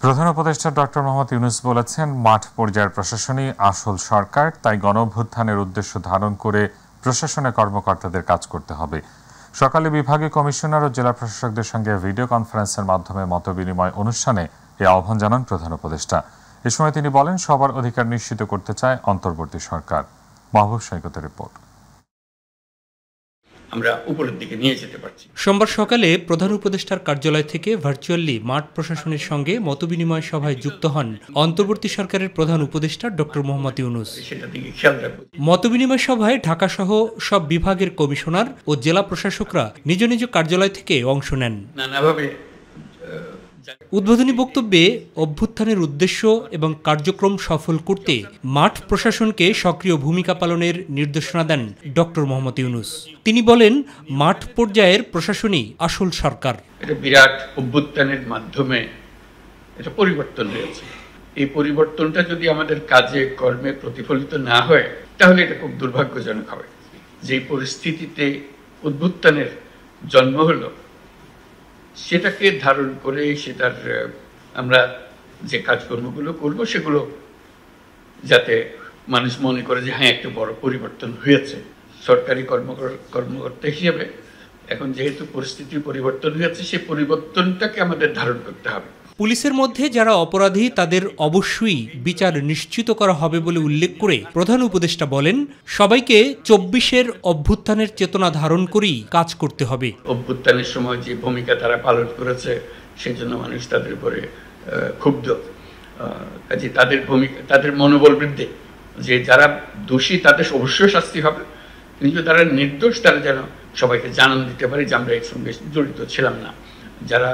প্রধান উপদেষ্টা ডক্টর মোহাম্মদ ইউনূস বলেছেন, মাঠ পর্যায়ের প্রশাসনই আসল সরকার, তাই গণঅভ্যুত্থানের উদ্দেশ্য ধারণ করে প্রশাসনের কর্মকর্তাদের কাজ করতে হবে। সকালে বিভাগীয় কমিশনার ও জেলা প্রশাসকদের সঙ্গে ভিডিও কনফারেন্সের মাধ্যমে মতবিনিময় অনুষ্ঠানে এই আহ্বান জানান প্রধান উপদেষ্টা। এ সময় তিনি বলেন, সবার অধিকার নিশ্চিত করতে চায় অন্তর্বর্তী সরকার। মাহবুব সৈকতের রিপোর্ট। আমরা উপরের দিকে নিয়ে যেতে পারছি। সোমবার সকালে প্রধান উপদেষ্টার কার্যালয় থেকে ভার্চুয়ালি মাঠ প্রশাসনের সঙ্গে মতবিনিময় সভায় যুক্ত হন অন্তর্বর্তী সরকারের প্রধান উপদেষ্টা ডক্টর মোহাম্মদ ইউনূস। মতবিনিময় সভায় ঢাকাসহ সব বিভাগের কমিশনার ও জেলা প্রশাসকরা নিজ নিজ কার্যালয় থেকে অংশ নেন। নানাভাবে উদ্বোধনী বক্তব্যে অভ্যুত্থানের উদ্দেশ্য এবং কার্যক্রম সফল করতে মাঠ প্রশাসনকে সক্রিয় ভূমিকা পালনের নির্দেশনা দেন ডক্টর মোহাম্মদ ইউনূস। তিনি বলেন, মাঠ পর্যায়ের প্রশাসনই আসল সরকার। এটা বিরাট অভ্যুত্থানের মাধ্যমে এটা পরিবর্তন হয়েছে। এই পরিবর্তনটা যদি আমাদের কাজে কর্মে প্রতিফলিত না হয়, তাহলে এটা খুব দুর্ভাগ্যজনক হবে। যে পরিস্থিতিতে অভ্যুত্থানের জন্ম হলো, সেটাকে ধারণ করে সেটার আমরা যে কাজকর্মগুলো করব, সেগুলো যাতে মানুষ মনে করে যে হ্যাঁ, একটা বড় পরিবর্তন হয়েছে। সরকারি কর্মকর্তা হিসেবে এখন যেহেতু পরিস্থিতির পরিবর্তন হয়েছে, সেই পরিবর্তনটাকে আমাদের ধারণ করতে হবে। পুলিশের মধ্যে যারা অপরাধী তাদের অবশ্যই বিচার নিশ্চিত করা হবে বলে উল্লেখ করে প্রধান উপদেষ্টা বলেন, সবাইকে ২৪-এর অভ্যুত্থানের চেতনা ধারণ করেই কাজ করতে হবে। অভ্যুত্থানের সময় যে ভূমিকা তারা পালন করেছে, সেই জন্য মানুষ তাদের উপরে ক্ষুব্ধ। কাজে তাদের ভূমিকা, তাদের মনোবল বৃদ্ধি, যে যারা দোষী তাদের অবশ্যই শাস্তি হবে, কিন্তু তারা নির্দোষ, তারা যেন সবাইকে জানান দিতে পারে যে আমরা এর সঙ্গে জড়িত ছিলাম না। যারা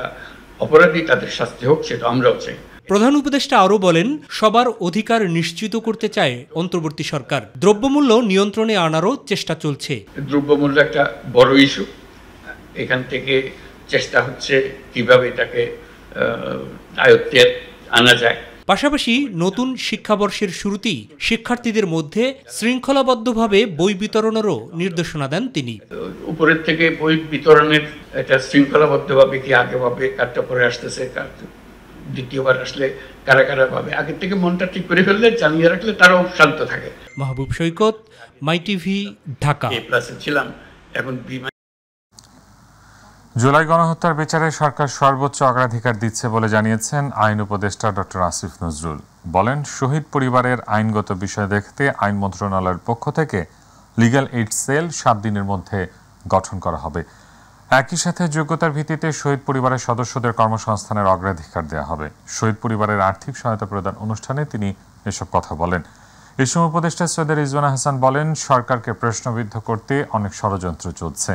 অপরাধী তাদের শাস্তি হোক, সেটা আমরাও চাই। প্রধান উপদেষ্টা আরও বলেন, সবার অধিকার নিশ্চিত করতে চায় অন্তর্বর্তী সরকার। দ্রব্যমূল্য নিয়ন্ত্রণে আনারও চেষ্টা চলছে। দ্রব্যমূল্য একটা বড় ইস্যু। এখান থেকে চেষ্টা হচ্ছে কিভাবে এটাকে আয়ত্তে আনা যায়। পাশাপাশি নতুন শিক্ষাবর্ষের শুরুতেই শিক্ষার্থীদের মধ্যে শৃঙ্খলাবদ্ধভাবে বই বিতরণেরও নির্দেশনা দেন তিনি। উপরের থেকে বই বিতরণের একটা শৃঙ্খলাবদ্ধভাবে কি আগে ভাবে কারটা পরে আসতেছে, দ্বিতীয়বার আসলে কারা কারা ভাবে, আগের থেকে মনটা ঠিক করে ফেললে, জানিয়ে রাখলে তারাও শান্ত থাকে। মাহবুব সৈকত, মাই টিভি, ঢাকা। A+ ছিলাম, এখন B। জুলাই গণহত্যার বিচারে সরকার সর্বোচ্চ অগ্রাধিকার দিচ্ছে বলে জানিয়েছেন আইন উপদেষ্টা ডক্টর আসিফ নজরুল। বলেন, শহীদ পরিবারের আইনগত বিষয় দেখতে আইন মন্ত্রণালয়ের পক্ষ থেকে লিগ্যাল এইড সেল 7 দিনের মধ্যে গঠন করা হবে। একই সাথে যোগ্যতার ভিত্তিতে শহীদ পরিবারের সদস্যদের কর্মসংস্থানের অগ্রাধিকার দেওয়া হবে। শহীদ পরিবারের আর্থিক সহায়তা প্রদান অনুষ্ঠানে তিনি এসব কথা বলেন। এই সময় উপদেষ্টা সৈয়দ রিজওয়ানা হাসান বলেন, সরকারকে প্রশ্নবিদ্ধ করতে অনেক ষড়যন্ত্র চলছে।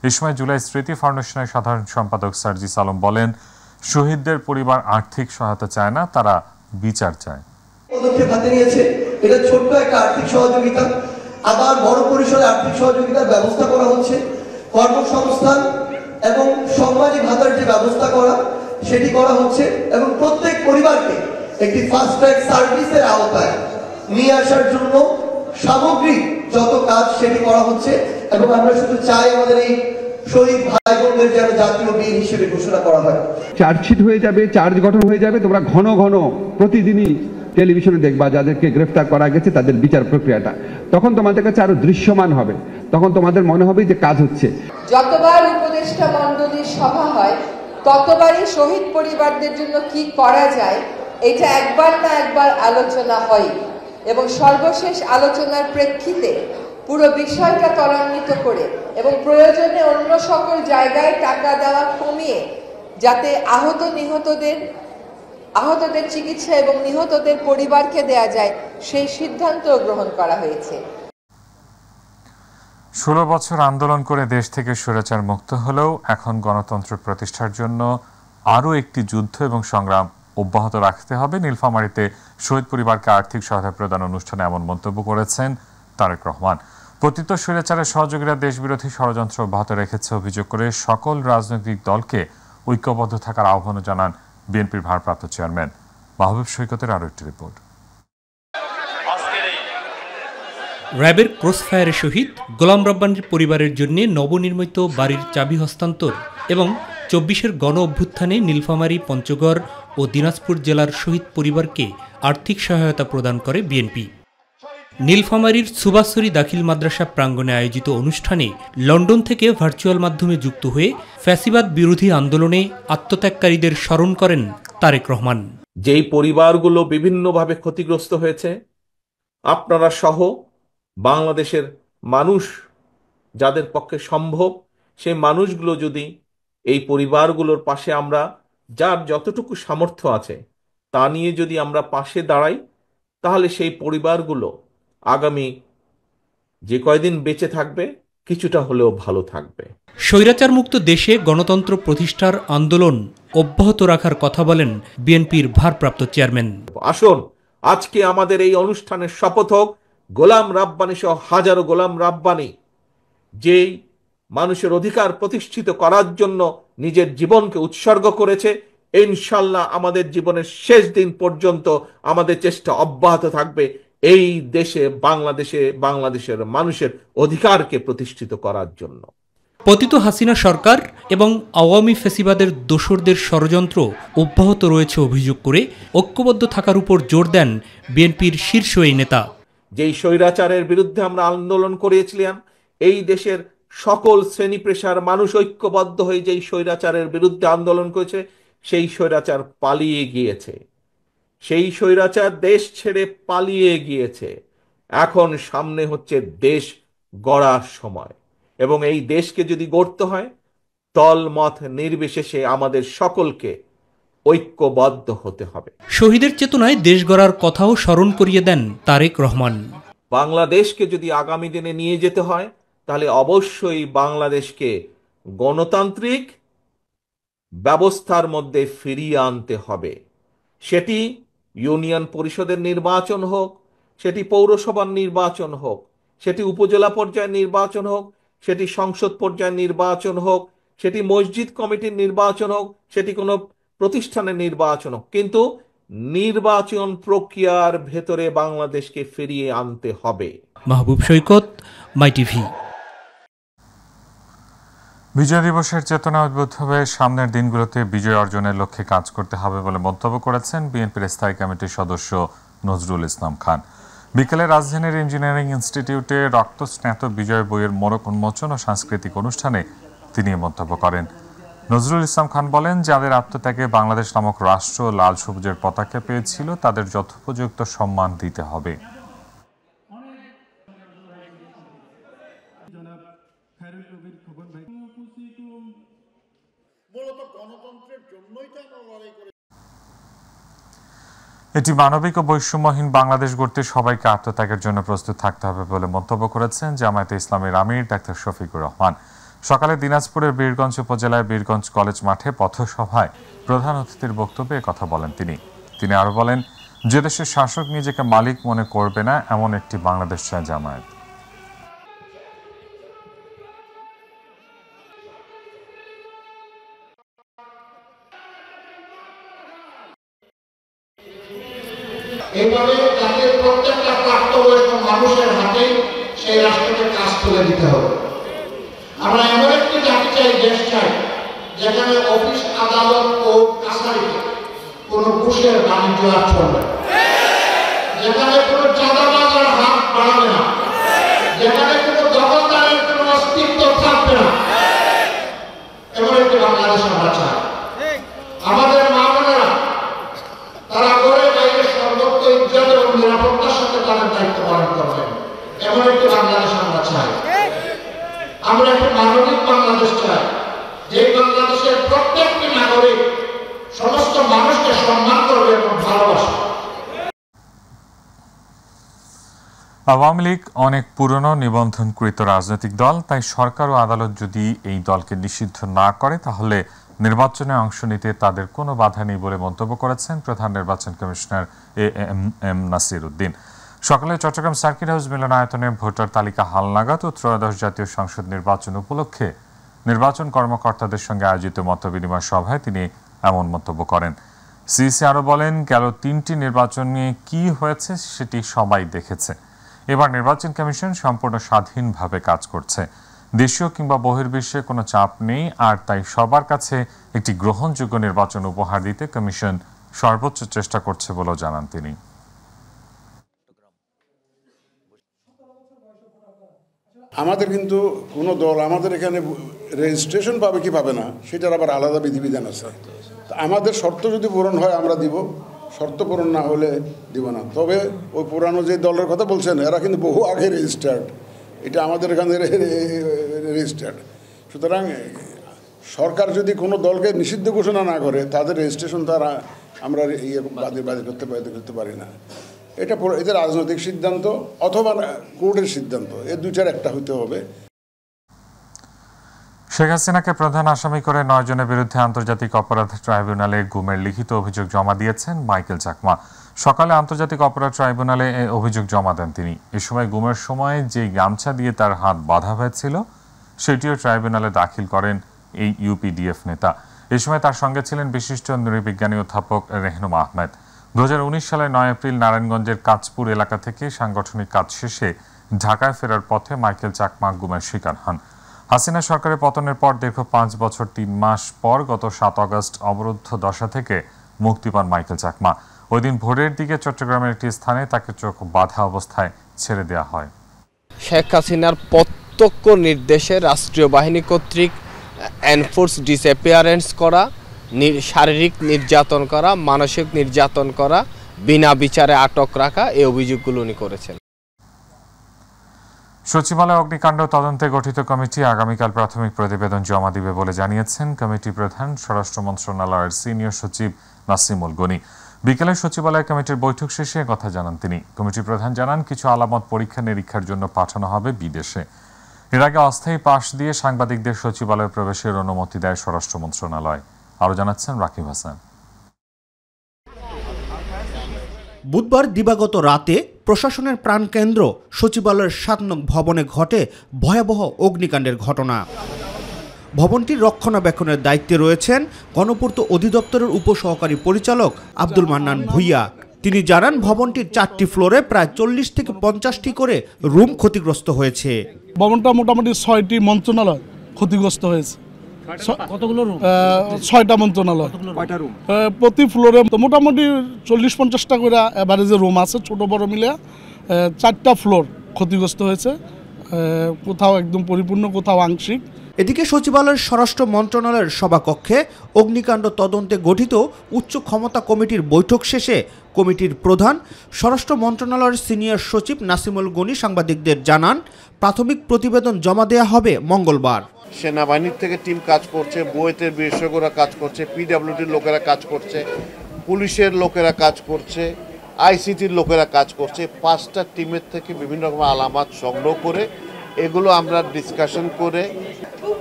এই সময় জুলাই স্মৃতি ফাউন্ডেশনের সাধারণ সম্পাদক সার্জিস আলম বলেন, শহীদদের পরিবার আর্থিক সহায়তা চায় না, তারা বিচার চায়। পদক্ষেপ হাতে নিয়েছে, এটা ছোট্ট একটা আর্থিক সহযোগিতা, আবার বড় পরিসরে আর্থিক সহযোগিতার ব্যবস্থা করা হচ্ছে। কর্মসংস্থান এবং সম্মানী ভাতার যে ব্যবস্থা করা, সেটি করা হচ্ছে, এবং প্রত্যেক পরিবারকে একটি ফাস্ট ট্র্যাক সার্ভিসের আওতায় নিয়ে আসার জন্য সামগ্রিক যত কাজ সেটি করা হচ্ছে। এবং আমরা শুধু চাই আমাদের এই শহীদ ভাই বোনদের যেন জাতীয় বীর হিসেবে ঘোষণা করা হয়। চার্জশিট হয়ে যাবে, চার্জ গঠন হয়ে যাবে, তোমরা ঘন ঘন প্রতিদিনই টেলিভিশনে দেখবা যাদেরকে গ্রেফতার করা গেছে তাদের বিচার প্রক্রিয়াটা। তখন তোমাদের কাছে আরো দৃশ্যমান হবে, তখন তোমাদের মনে হবে যে কাজ হচ্ছে। যতবার উপদেষ্টা মণ্ডলীর সভা হয়, ততবারই শহীদ পরিবারদের জন্য কি করা যায়, এটা একবার না একবার আলোচনা হয়, এবং সর্বশেষ আলোচনার প্রেক্ষিতে পুরো বিষয়টা ত্বরান্বিত করে এবং প্রয়োজনে অন্য সকল জায়গায় টাকা দেওয়া কমিয়ে যাতে আহতদের চিকিৎসা এবং নিহতদের পরিবারকে দেয়া যায়, সেই সিদ্ধান্ত গ্রহণ করা হয়েছে। 16 বছর আন্দোলন করে দেশ থেকে স্বৈরাচার মুক্ত হলেও এখন গণতন্ত্র প্রতিষ্ঠার জন্য আরও একটি যুদ্ধ এবং সংগ্রাম অব্যাহত রাখতে হবে। নীলফামারীতে শহীদ পরিবারকে আর্থিক সহায়তা প্রদান অনুষ্ঠানে এমন মন্তব্য করেছেন তারেক রহমান। পতিত স্বৈরাচারের সহযোগীরা দেশবিরোধী ষড়যন্ত্র অব্যাহত রেখেছে অভিযোগ করে সকল রাজনৈতিক দলকে ঐক্যবদ্ধ থাকার আহ্বান জানান বিএনপির ভারপ্রাপ্ত চেয়ারম্যান। মাহবুব সৈকতের আরও একটি রিপোর্ট। র্যাবের ক্রসফায়ারে শহীদ গোলাম রব্বানীর পরিবারের জন্য নবনির্মিত বাড়ির চাবি হস্তান্তর এবং ২৪-এর গণ অভ্যুত্থানে নীলফামারী, পঞ্চগড় ও দিনাজপুর জেলার শহীদ পরিবারকে আর্থিক সহায়তা প্রদান করে বিএনপি। নীলফামারীর সুবাসরি দাখিল মাদ্রাসা প্রাঙ্গণে আয়োজিত অনুষ্ঠানে লন্ডন থেকে ভার্চুয়াল মাধ্যমে যুক্ত হয়ে ফ্যাসিবাদ বিরোধী আন্দোলনে আত্মত্যাগকারীদের স্মরণ করেন তারেক রহমান। যেই পরিবারগুলো বিভিন্নভাবে ক্ষতিগ্রস্ত হয়েছে, আপনারা সহ বাংলাদেশের মানুষ যাদের পক্ষে সম্ভব, সেই মানুষগুলো যদি এই পরিবারগুলোর পাশে আমরা যার যতটুকু সামর্থ্য আছে তা নিয়ে যদি আমরা পাশে দাঁড়াই, তাহলে সেই পরিবারগুলো আগামী যে কয়দিন বেঁচে থাকবে কিছুটা হলেও ভালো থাকবে। স্বৈরাচার মুক্ত দেশে গণতন্ত্র প্রতিষ্ঠার আন্দোলন অব্যাহত রাখার কথা বলেন বিএনপির ভারপ্রাপ্ত চেয়ারম্যান। আসুন আজকে আমাদের এই অনুষ্ঠানের শপথ হোক, গোলাম রাব্বানী সহ হাজারো গোলাম রাব্বানী যেই মানুষের অধিকার প্রতিষ্ঠিত করার জন্য নিজের জীবনকে উৎসর্গ করেছে, ইনশাল্লাহ আমাদের জীবনের শেষ দিন পর্যন্ত আমাদের চেষ্টা অব্যাহত থাকবে এই দেশে বাংলাদেশের মানুষের অধিকারকে প্রতিষ্ঠিত করার জন্য। পতিত হাসিনা সরকার এবং আওয়ামী ফ্যাসিবাদের দোসরদের ষড়যন্ত্র অব্যাহত রয়েছে অভিযোগ করে ঐক্যবদ্ধ থাকার উপর জোর দেন বিএনপির শীর্ষ এই নেতা। যেই স্বৈরাচারের বিরুদ্ধে আমরা আন্দোলন করেছিলাম, এই দেশের সকল শ্রেণী পেশার মানুষ ঐক্যবদ্ধ হয়ে যেই স্বৈরাচারের বিরুদ্ধে আন্দোলন করেছে, সেই স্বৈরাচার পালিয়ে গিয়েছে, সেই স্বৈরাচার দেশ ছেড়ে পালিয়ে গিয়েছে। এখন সামনে হচ্ছে দেশ গড়ার সময়, এবং এই দেশকে যদি গড়তে হয় দলমত নির্বিশেষে আমাদের সকলকে ঐক্যবদ্ধ হতে হবে। শহীদের চেতনায় দেশ গড়ার কথাও স্মরণ করিয়ে দেন তারেক রহমান। বাংলাদেশকে যদি আগামী দিনে নিয়ে যেতে হয়, তাহলে অবশ্যই বাংলাদেশকে গণতান্ত্রিক ব্যবস্থার মধ্যে ফিরিয়ে আনতে হবে। সেটি ইউনিয়ন পরিষদের নির্বাচন হোক, সেটি পৌরসভার নির্বাচন হোক, সেটি উপজেলা পর্যায়ের নির্বাচন হোক, সেটি সংসদ পর্যায়ের নির্বাচন হোক, সেটি মসজিদ কমিটির নির্বাচন হোক, সেটি কোনো প্রতিষ্ঠানের নির্বাচন হোক, কিন্তু নির্বাচন প্রক্রিয়ার ভেতরে বাংলাদেশকে ফিরিয়ে আনতে হবে। মাহবুব সৈকত, মাই টিভি। বিজয় দিবসের চেতনা উদ্বুদ্ধ হয়ে সামনের দিনগুলোতে বিজয় অর্জনের লক্ষ্যে কাজ করতে হবে বলে মন্তব্য করেছেন বিএনপির স্থায়ী কমিটির সদস্য নজরুল ইসলাম খান। বিকেলে রাজধানীর ইঞ্জিনিয়ারিং ইনস্টিটিউটে রক্তস্নাত বিজয় বইয়ের মোড়ক উন্মোচন ও সাংস্কৃতিক অনুষ্ঠানে তিনি মন্তব্য করেন। নজরুল ইসলাম খান বলেন, যাদের আত্মত্যাগে বাংলাদেশ নামক রাষ্ট্র লাল সবুজের পতাকা পেয়েছিল তাদের যথোপযুক্ত সম্মান দিতে হবে। এটি মানবিক ও বৈষম্যহীন বাংলাদেশ গড়তে সবাইকে আত্মত্যাগের জন্য প্রস্তুত থাকতে হবে বলে মন্তব্য করেছেন জামায়াতে ইসলামীর আমির ডাক্তার শফিকুর রহমান। সকালে দিনাজপুরের বীরগঞ্জ উপজেলায় বীরগঞ্জ কলেজ মাঠে পথসভায় প্রধান অতিথির বক্তব্যে কথা বলেন তিনি আরো বলেন, যে দেশের শাসক নিজেকে মালিক মনে করবে না এমন একটি বাংলাদেশ চায় জামায়াত। এইভাবে জাতির প্রত্যেকটা প্রাপ্তবয়স্ক মানুষের হাতে সেই রাষ্ট্রকে কাজ তুলে দিতে হবে। আমরা এমন একটি জাতি চাই, দেশ চাই, যেখানে অফিস আদালত ও কাছারিতে কোনো ঘুষের বাণিজ্য আর চলবে না, যেখানে কোনো চাঁদাবাজার হাত বাড়াবে না, যেখানে কোনো দখলদারের কোনো অস্তিত্ব থাকবে না, এমন একটি বাংলাদেশ আমরা চাই। আমাদের মা বোনেরা তারা ঘরে বাইরে সর্বত্র ইজ্জত এবং নিরাপত্তার সাথে তাদের দায়িত্ব পালন করবেন, এমন একটি বাংলাদেশ আমরা চাই। আমরা একটি মানবিক বাংলাদেশ চাই, যে বাংলাদেশের প্রত্যেকটি নাগরিক সমস্ত মানুষকে সম্মান করবে এবং ভালোবাসবে। আওয়ামী লীগ অনেক পুরনো নিবন্ধনকৃত রাজনৈতিক দল, তাই সরকার ও আদালত যদি এই দলকে নিষিদ্ধ না করে তাহলে নির্বাচনে অংশ নিতে তাদের কোনো বাধা নেই বলে মন্তব্য করেছেন প্রধান নির্বাচন কমিশনার এএম নাসির উদ্দিন। সকালে চট্টগ্রাম সার্কিট হাউস মিলনায়তনে ভোটার তালিকা হালনাগাদ ও ত্রয়োদশ জাতীয় সংসদ নির্বাচন উপলক্ষে নির্বাচন কর্মকর্তাদের সঙ্গে আয়োজিত মতবিনিময় সভায় তিনি এমন মন্তব্য করেন। সিইসি আরও বলেন, গেল 3টি নির্বাচনে কি হয়েছে সেটি সবাই দেখেছে। এবার নির্বাচন কমিশন সম্পূর্ণ স্বাধীনভাবে কাজ করছে। দেশীয় কিংবা বহির্বিশ্বে কোনো চাপ নেই, আর তাই সবার কাছে একটি গ্রহণযোগ্য নির্বাচন উপহার দিতে কমিশন সর্বোচ্চ চেষ্টা করছে বলেও জানান তিনি। আমাদের কিন্তু কোনো দল আমাদের এখানে রেজিস্ট্রেশন পাবে কি পাবে না সেটার আবার আলাদা বিধিবিধান আছে। আমাদের শর্ত যদি পূরণ হয় আমরা দিব, শর্ত পূরণ না হলে দিব না। তবে ওই পুরানো যে দলের কথা বলছেন এরা কিন্তু বহু আগে রেজিস্টার্ড, এটা আমাদের এখানে রেজিস্টার্ড। সুতরাং সরকার যদি কোনো দলকে নিষিদ্ধ ঘোষণা না করে তাদের রেজিস্ট্রেশন তারা আমরা বাতিল করতে পারি না। এটা রাজনৈতিক সিদ্ধান্ত অথবা কোর্টের সিদ্ধান্ত, এর দুইটার একটা হতে হবে। শেখ হাসিনাকে প্রধান আসামি করে 9 জনের বিরুদ্ধে আন্তর্জাতিক অপরাধ ট্রাইব্যুনালে গুমের লিখিত অভিযোগ জমা দিয়েছেন মাইকেল চাকমা। সকালে আন্তর্জাতিক অপরাধ ট্রাইব্যুনালে এই অভিযোগ জমা দেন তিনি। এ সময় গুমের সময় যে গামছা দিয়ে তার হাত বাঁধা হয়েছিল সেটিও ট্রাইব্যুনালে দাখিল করেন এই ইউপিডিএফ নেতা। এ সময় তার সঙ্গে ছিলেন বিশিষ্ট নৃবিজ্ঞানী অধ্যাপক রেহনুমা আহমেদ। 2019 সালের 9 এপ্রিল নারায়ণগঞ্জের কাঁচপুর এলাকা থেকে সাংগঠনিক কাজ শেষে ঢাকায় ফেরার পথে মাইকেল চাকমা গুমের শিকার হন। হাসিনা সরকারের পতনের পর দীর্ঘ 5 বছর 3 মাস পর গত 7 আগস্ট অবরুদ্ধ দশা থেকে মুক্তি পান মাইকেল চাকমা। ওই দিন ভোরের দিকে চট্টগ্রামের একটি স্থানে তাকে চোখ বাঁধা অবস্থায় ছেড়ে দেওয়া হয়। শেখ হাসিনার প্রত্যক্ষ নির্দেশে রাষ্ট্রীয় বাহিনী কর্তৃক এনফোর্স ডিসঅ্যাপিয়ারেন্স করা, শারীরিক নির্যাতন করা, মানসিক নির্যাতন করা, বিনা বিচারে আটক রাখা, এই অভিযোগগুলো উনি করেছেন। সচিবালয় অগ্নিকাণ্ড তদন্তে গঠিত কমিটি আগামীকাল প্রাথমিক প্রতিবেদন জমা দিবে বলে জানিয়েছেন কমিটি প্রধান স্বরাষ্ট্র মন্ত্রণালয়ের সিনিয়র সচিব নাসিমুল গনি। বিকেলে সচিবালয় কমিটির বৈঠক শেষে কথা জানান তিনি। কমিটি প্রধান জানান, কিছু আলামত পরীক্ষা নিরীক্ষার জন্য পাঠানো হবে বিদেশে। এর আগে অস্থায়ী পাস দিয়ে সাংবাদিকদের সচিবালয়ে প্রবেশের অনুমতি দেয় স্বরাষ্ট্র মন্ত্রণালয়। আরও জানাচ্ছেন রাকিব হাসান। বুধবার দিবাগত রাতে প্রশাসনের প্রাণকেন্দ্র সচিবালয়ের 7 নং ভবনে ঘটে ভয়াবহ অগ্নিকাণ্ডের ঘটনা। ভবনটির রক্ষণাবেক্ষণের দায়িত্বে রয়েছেন গণপূর্ত অধিদপ্তরের উপসহকারী পরিচালক আব্দুল মান্নান ভুইয়া। তিনি জানান, ভবনটির 4টি ফ্লোরে প্রায় 40 থেকে 50টি করে রুম ক্ষতিগ্রস্ত হয়েছে। ভবনটা মোটামুটি 6টি মন্ত্রণালয় ক্ষতিগ্রস্ত হয়েছে। কতগুলো রুম? 6টা মন্ত্রণালয়। কয়টা রুম? প্রতি ফ্লোরে মোটামুটি 40-50টা করে এভারেজে রুম আছে, ছোট বড় মিলে 4টা ফ্লোর ক্ষতিগ্রস্ত হয়েছে, কোথাও একদম পরিপূর্ণ, কোথাও আংশিক। এদিকে সচিবালয়ের স্বরাষ্ট্র মন্ত্রণালয়ের সভাকক্ষে অগ্নিকাণ্ড তদন্তে গঠিত উচ্চ ক্ষমতা কমিটির বৈঠক শেষে কমিটির প্রধান স্বরাষ্ট্র মন্ত্রণালয়ের সিনিয়র সচিব নাসিমুল গনি সাংবাদিকদের জানান, প্রাথমিক প্রতিবেদন জমা দেওয়া হবে মঙ্গলবার। সেনাবাহিনীর থেকে টিম কাজ করছে, বুয়েটের বিশেষজ্ঞরা কাজ করছে, পিডব্লিউডির লোকেরা কাজ করছে, পুলিশের লোকেরা কাজ করছে, আইসিটির লোকেরা কাজ করছে। 5টা টিমের থেকে বিভিন্ন রকম আলামত সংগ্রহ করে এগুলো আমরা ডিসকাশন করে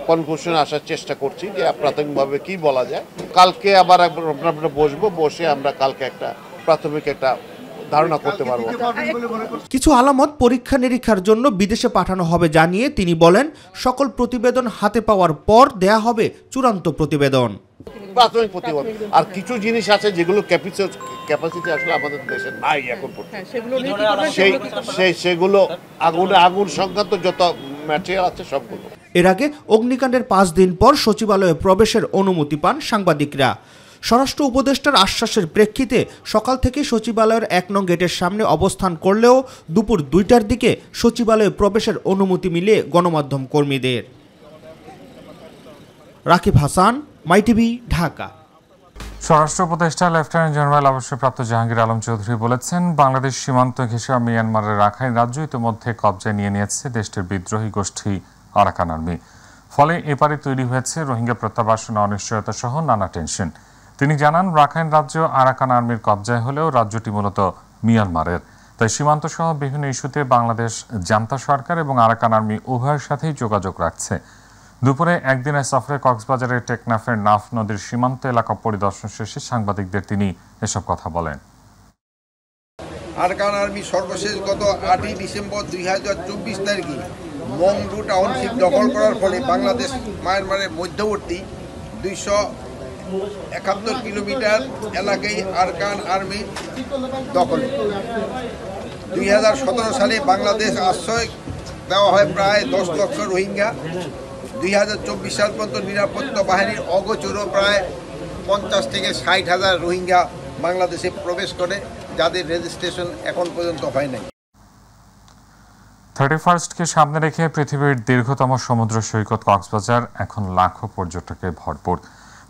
কনক্লুশন আসার চেষ্টা করছি যে প্রাথমিকভাবে কি বলা যায়। কালকে আবার আমরা বসবো, বসে আমরা কালকে একটা প্রাথমিক একটা ধারণা করতে পারবো। কিছু আলামত পরীক্ষা নিরীক্ষার জন্য বিদেশে পাঠানো হবে জানিয়ে তিনি বলেন, সকল প্রতিবেদন হাতে পাওয়ার পর দেয়া হবে চূড়ান্ত প্রতিবেদন। প্রাথমিক প্রতিবেদন আর কিছু জিনিস আছে যেগুলো ক্যাপাসিটি আসলে আমাদের দেশে নাই এখন পর্যন্ত, সেগুলো আগুন সংক্রান্ত যত ম্যাটেরিয়াল আছে সবগুলো। এর আগে অগ্নিকাণ্ডের 5 দিন পর সচিবালয়ে প্রবেশের অনুমতি পান সাংবাদিকরা। স্বরাষ্ট্র উপদেষ্টার আশ্বাসের প্রেক্ষিতে সকাল থেকে সচিবালয়ের 1 নং গেটের সামনে অবস্থান করলেও দুপুর 2টার দিকে সচিবালয়ে প্রবেশের অনুমতি মিলে গণমাধ্যম কর্মীদের। রাকিব হাসান, মাইটিভি, ঢাকা। স্বরাষ্ট্র উপদেষ্টা লেফটেন্যান্ট জেনারেল অবসরপ্রাপ্ত জাহাঙ্গীর আলম চৌধুরী বলেছেন, বাংলাদেশ সীমান্ত ঘেঁষে মিয়ানমারের রাখাইন রাজ্য ইতিমধ্যে কবজায় নিয়ে নিয়েছে দেশটির বিদ্রোহী গোষ্ঠী আরাকান আর্মি। ফলে এপারে তৈরি হয়েছে রোহিঙ্গা প্রত্যাবাসন অনিশ্চয়তা সহ নানা টেনশন। তিনি জানান, রাখাইন রাজ্য আরাকান আর্মির কবজায় হলেও রাজ্যটি মূলত মিয়ানমারের। তাই সীমান্ত সহ বিভিন্ন ইস্যুতে বাংলাদেশ জান্তা সরকার এবং আরাকান আর্মি উভয়ের সাথেই যোগাযোগ রাখছে। দুপুরে একদিনের সফরে কক্সবাজারের টেকনাফের নাফ নদীর সীমান্ত এলাকা পরিদর্শন শেষে সাংবাদিকদের তিনি এসব কথা বলেন। আরাকান আর্মি সর্বশেষ গত 8ই ডিসেম্বর 2024 তারিখে মংডু টাউনশিপ দখল করার ফলে বাংলাদেশ মায়ানমারের মধ্যবর্তী 271 কিলোমিটার এলাকায় আরাকান আর্মি দখল। 2017 সালে বাংলাদেশ আশ্রয় দেওয়া হয় প্রায় 10 লক্ষ রোহিঙ্গা। 2024 সাল পর্যন্ত নিরাপত্তা বাহিনীর অগোচরও প্রায় 50 থেকে 60,000 রোহিঙ্গা বাংলাদেশে প্রবেশ করে, যাদের রেজিস্ট্রেশন এখন পর্যন্ত হয় নাই। 31কে সামনে রেখে পৃথিবীর দীর্ঘতম সমুদ্র সৈকত কক্সবাজার এখন লাখো পর্যটকে ভরপুর।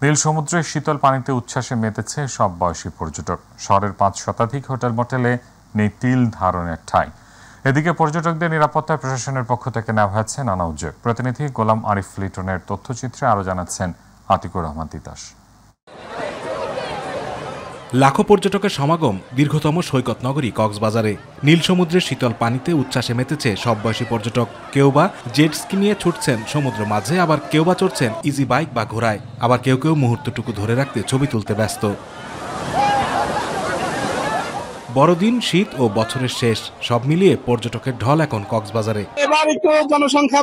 নীল সমুদ্রের শীতল পানিতে উচ্ছ্বাসে মেতেছে সব বয়সী পর্যটক। শহরের 5 শতাধিক হোটেল মোটেলে নেই তিল ধারণের ঠাঁই। এদিকে পর্যটকদের নিরাপত্তায় প্রশাসনের পক্ষ থেকে নেওয়া হয়েছে নানা উদ্যোগ। প্রতিনিধি গোলাম আরিফ লিটনের তথ্যচিত্রে আরও জানাচ্ছেন আতিকুর রহমান তিতাস। লাখো পর্যটকের সমাগম দীর্ঘতম সৈকত নগরী কক্সবাজারে। নীল সমুদ্রের শীতল পানিতে উচ্ছ্বাসে মেতেছে সব বয়সী পর্যটক। কেউ বা জেট স্কি নিয়ে ছুটছেন সমুদ্র মাঝে, আবার কেউ বা চড়ছেন ইজি বাইক বা ঘোড়ায়, আবার কেউ কেউ মুহূর্তটুকু ধরে রাখতে ছবি তুলতে ব্যস্ত। বড়দিন, শীত ও বছরের শেষ সব মিলিয়ে পর্যটকের ঢল এখন কক্সবাজারে। এবার একটু জনসংখ্যা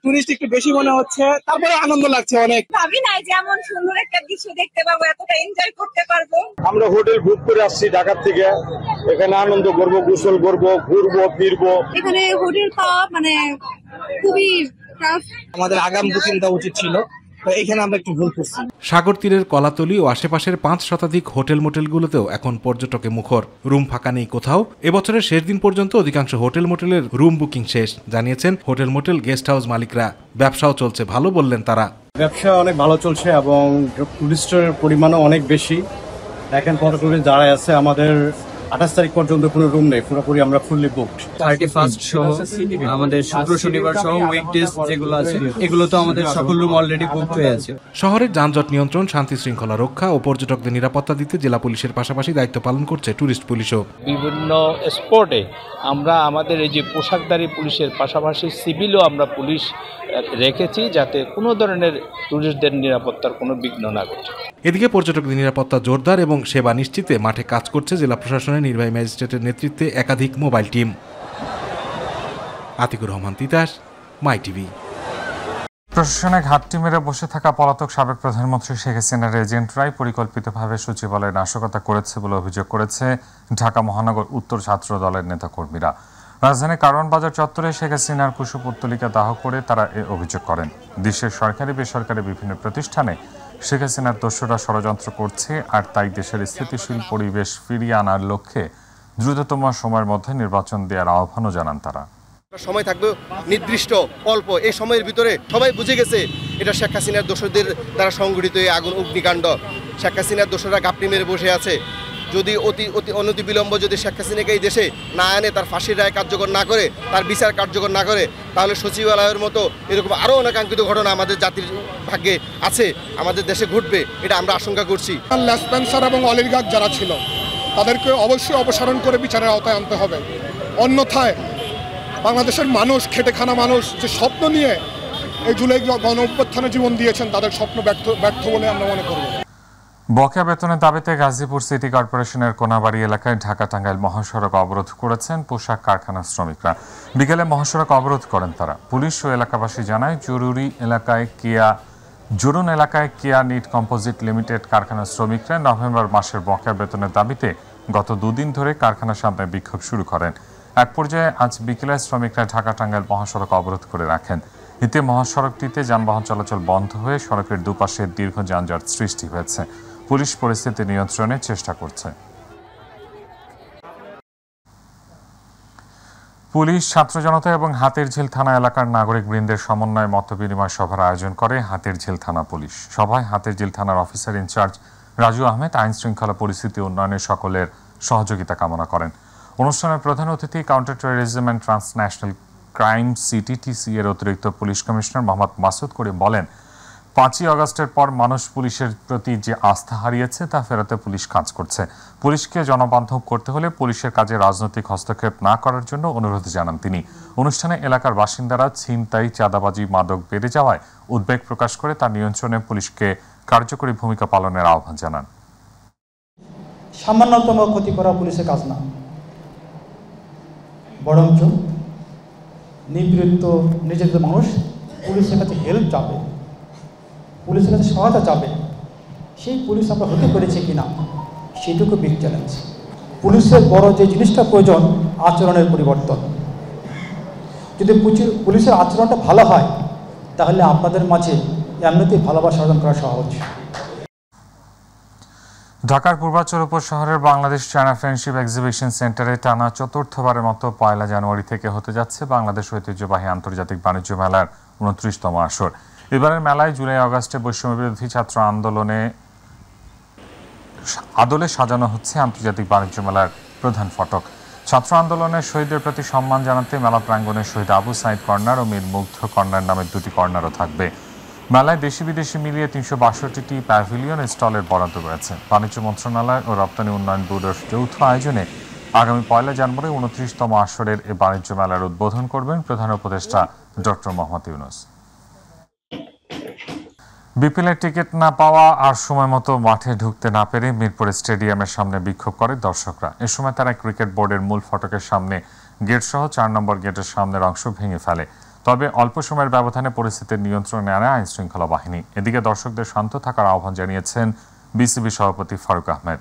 টুরিস্ট একটু বেশি মনে হচ্ছে, তারপরে আনন্দ লাগছে অনেক। ভাবি নাই যে এমন সুন্দর একটা দৃশ্য দেখতে পাবো, এতটা এনজয় করতে পারবো। আমরা হোটেল বুক করে আসছি ঢাকা থেকে, এখানে আনন্দ করব, গোসল করব, ঘুরবো ফিরবো। এখানে হোটেল পাওয়া খুবই টাফ। আমাদের আগাম বুকিং দেওয়া উচিত ছিল, এখানে আমরা একটু ভুল করছি। সাগর তীরের কলাতলি ও আশেপাশের 5 শতাধিক হোটেল মোটেলগুলোতেও এখন পর্যটকে মুখর। রুম ফাঁকা নেই কোথাও। এবছরের শেষ দিন পর্যন্ত অধিকাংশ হোটেল মোটেলের রুম বুকিং শেষ, জানিয়েছেন হোটেল মোটেল গেস্ট হাউস মালিকরা। ব্যবসাও চলছে ভালো বললেন তারা। ব্যবসা অনেক ভালো চলছে এবং টুরিস্টের পরিমাণও অনেক বেশি। দেখেন পর্যটক যারা আছে, আমাদের 28 তারিখ পর্যন্ত কোনো রুম নেই, পুরোপুরি আমরা ফুললি বুকড। 31 সহ আমাদের শুক্র শনিবার সহ উইকডেজ যেগুলো আছে এগুলো তো আমাদের সকল রুম অলরেডি বুকড হয়ে আছে। শহরের যানজট নিয়ন্ত্রণ, শান্তি শৃঙ্খলা রক্ষা ও পর্যটকদের নিরাপত্তা দিতে জেলা পুলিশের পাশাপাশি দায়িত্ব পালন করছে টুরিস্ট পুলিশও। বিভিন্ন স্পটে আমরা আমাদের এই যে পোশাকধারী পুলিশের পাশাপাশি সিভিলও আমরা পুলিশ রেখেছি, যাতে কোনো ধরনের টুরিস্টদের নিরাপত্তার কোনো বিঘ্ন না ঘটে। এদিকে পর্যটকদের নিরাপত্তা জোরদার এবং সেবা নিশ্চিতে মাঠে কাজ করছে জেলা প্রশাসনের নির্বাহী ম্যাজিস্ট্রেটের নেতৃত্বে একাধিক মোবাইল টিম। আতিকুর রহমান তিতাস, মাই টিভি। প্রশাসনে ঘাটতি মেরে বসে থাকা পলাতক সাবেক প্রধানমন্ত্রী শেখ হাসিনার এজেন্টরাই পরিকল্পিতভাবে সচিবালয়ে নাশকতা করেছে বলে অভিযোগ করেছে ঢাকা মহানগর উত্তর ছাত্র দলের নেতাকর্মীরা। রাজধানীর কারওয়ান বাজার চত্বরে শেখ হাসিনার কুশপুত্তলিকা দাহ করে তারা এ অভিযোগ করেন। দেশের সরকারি বেসরকারি বিভিন্ন প্রতিষ্ঠানে শেখ হাসিনার দস্যুরা ষড়যন্ত্র করছে, আর তাই দেশের স্থিতিশীল পরিবেশ ফিরিয়ে আনার লক্ষ্যে দ্রুততম সময়ের মধ্যে নির্বাচন দেওয়ার আহ্বানও জানান তারা। সময় থাকবে নির্দিষ্ট অল্প, এই সময়ের ভিতরে সবাই বুঝে গেছে এটা শেখ হাসিনার দোষরদের দ্বারা সংগঠিত এই আগুন অগ্নিকাণ্ড। শেখ হাসিনার দোষরা গাপটি মেরে বসে আছে। যদি অনতি বিলম্ব যদি শেখ হাসিনাকে এই দেশে না আনে, তার ফাঁসির রায় কার্যকর না করে, তার বিচার কার্যকর না করে, তাহলে সচিবালয়ের মতো এরকম আরও অনাকাঙ্ক্ষিত ঘটনা আমাদের জাতির ভাগ্যে আছে, আমাদের দেশে ঘটবে, এটা আমরা আশঙ্কা করছি। লেসপেন্সার এবং অলিগার্ক যারা ছিল তাদেরকে অবশ্যই অপসারণ করে বিচারের আওতায় আনতে হবে। অন্যথায় বাংলাদেশের মানুষ, খেটে খানা মানুষ যে স্বপ্ন নিয়ে এই জুলাই গণ অভ্যুত্থানে জীবন দিয়েছেন, তাদের স্বপ্ন ব্যর্থ বলে আমরা মনে করব। বকেয়া বেতনের দাবিতে গাজীপুর সিটি কর্পোরেশনের কোনাবাড়ি এলাকায় ঢাকা টাঙ্গাইল মহাসড়ক অবরোধ করেছেন পোশাক কারখানার শ্রমিকরা। বিকেলে মহাসড়ক অবরোধ করেন তারা। পুলিশ ও এলাকাবাসী জানায় জরুন এলাকায় কেয়া নিট কম্পোজিট লিমিটেড কারখানার শ্রমিকরা নভেম্বর মাসের বকেয়া বেতনের দাবিতে গত 2 দিন ধরে কারখানার সামনে বিক্ষোভ শুরু করেন। এক পর্যায়ে আজ বিকেলে শ্রমিকরা ঢাকা টাঙ্গাইল মহাসড়ক অবরোধ করে রাখেন। এতে মহাসড়কটিতে যানবাহন চলাচল বন্ধ হয়ে সড়কের দুপাশে দীর্ঘ যানজট সৃষ্টি হয়েছে। পুলিশ পরিস্থিতি নিয়ন্ত্রণের চেষ্টা করছে। পুলিশ, ছাত্র জনতা এবং হাতিরঝিল থানা এলাকার নাগরিকবৃন্দের সমন্বয়ে মতবিনিময় সভার আয়োজন করে হাতিরঝিল থানা পুলিশ। সভায় হাতিরঝিল থানার অফিসার ইনচার্জ রাজু আহমেদ আইন শৃঙ্খলা পরিস্থিতি উন্নয়নে সকলের সহযোগিতা কামনা করেন। অনুষ্ঠানের প্রধান অতিথি counter terrorism and transnational crime CTTC এর অতিরিক্ত পুলিশ কমিশনার মোহাম্মদ মাসুদ করিম বলেন, 5ই আগস্টের পর মানুষ পুলিশের প্রতি যে আস্থা হারিয়েছে তা ফেরাতে পুলিশ কাজ করছে। পুলিশকে জনবান্ধব করতে হলে পুলিশের কাজে রাজনৈতিক হস্তক্ষেপ না করার জন্য অনুরোধ জানান তিনি। অনুষ্ঠানে এলাকার বাসিন্দারা ছিনতাই, চাঁদাবাজি, মাদক বেড়ে যাওয়ায় উদ্বেগ প্রকাশ করে তার নিয়ন্ত্রণে পুলিশকে কার্যকরী ভূমিকা পালনের আহ্বান জানান। সামান্যতম ক্ষতি করা পুলিশের কাজ না, বরঞ্চ নিপীড়িত নির্যাতিত মানুষ পুলিশের কাছে হেল্প চাবে, পুলিশের কাছে সহায়তা চাবে, সেই পুলিশ আমরা হতে পেরেছি কিনা সেটুকু বিগ চ্যালেঞ্জ। পুলিশের বড় যে জিনিসটা প্রয়োজন আচরণের পরিবর্তন। যদি পুলিশের আচরণটা ভালো হয় তাহলে আপনাদের মাঝে এমনিতেই ভালোবাসা অর্জন করা সহজ। ঢাকার পূর্বাচল উপশহরের বাংলাদেশ চায়না ফ্রেন্ডশিপ এক্সিবিশন সেন্টারে টানা চতুর্থবারের মতো 1 জানুয়ারি থেকে হতে যাচ্ছে বাংলাদেশ ঐতিহ্যবাহী আন্তর্জাতিক বাণিজ্য মেলার 29তম আসর। এবারের মেলায় জুলাই আগস্টে বৈষম্য বিরোধী ছাত্র আদলে সাজানো হচ্ছে আন্তর্জাতিক বাণিজ্য মেলার প্রধান ফটক। ছাত্র আন্দোলনের শহীদদের প্রতি সম্মান জানাতে মেলা প্রাঙ্গণে শহীদ আবু সাইদ কর্নার ও মীর মুগ্ধ কর্নার নামে 2টি কর্নারও থাকবে। মেলায় দেশি বিদেশি মিলিয়ে 362টি প্যাভিলিয়ন স্টলের বরাদ্দ রয়েছে। বাণিজ্য মন্ত্রণালয় ও রপ্তানি উন্নয়ন ব্যুরোর যৌথ আয়োজনে আগামী 1 জানুয়ারি 29তম আসরের এই বাণিজ্য মেলার উদ্বোধন করবেন প্রধান উপদেষ্টা ডক্টর মোহাম্মদ ইউনূস। বিপিএলের টিকিট না পাওয়া আর সময় মতো মাঠে ঢুকতে না পেরে মিরপুর স্টেডিয়ামের সামনে বিক্ষোভ করে দর্শকরা। এ সময় তারা ক্রিকেট বোর্ডের মূল ফটকের সামনে গেট সহ 4 নম্বর গেটের সামনের অংশ ভেঙে ফেলে। তবে অল্প সময়ের ব্যবধানে পরিস্থিতির নিয়ন্ত্রণে আনে আইনশৃঙ্খলা বাহিনী। এদিকে দর্শকদের শান্ত থাকার আহ্বান জানিয়েছেন বিসিবি সভাপতি ফারুক আহমেদ।